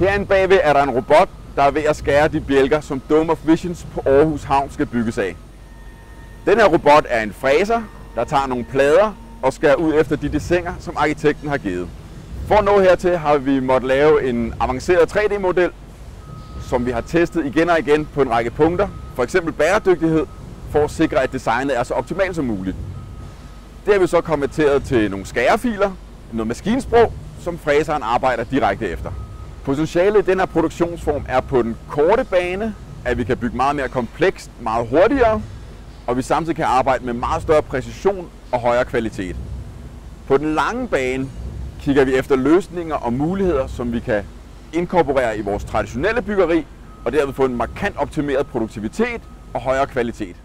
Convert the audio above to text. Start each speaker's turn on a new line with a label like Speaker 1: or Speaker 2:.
Speaker 1: Herinde bagved er der en robot, der er ved at skære de bjælker, som Dome of Visions på Aarhus Havn skal bygges af. Den her robot er en fræser, der tager nogle plader og skærer ud efter de dessiner, som arkitekten har givet. For at nå hertil har vi måttet lave en avanceret 3D-model, som vi har testet igen og igen på en række punkter, for eksempel bæredygtighed, for at sikre, at designet er så optimalt som muligt. Det har vi så konverteret til nogle skærefiler, noget maskinsprog, som fræseren arbejder direkte efter. Potentialet i den her produktionsform er på den korte bane, at vi kan bygge meget mere komplekst, meget hurtigere, og vi samtidig kan arbejde med meget større præcision og højere kvalitet. På den lange bane kigger vi efter løsninger og muligheder, som vi kan inkorporere i vores traditionelle byggeri, og derved få en markant optimeret produktivitet og højere kvalitet.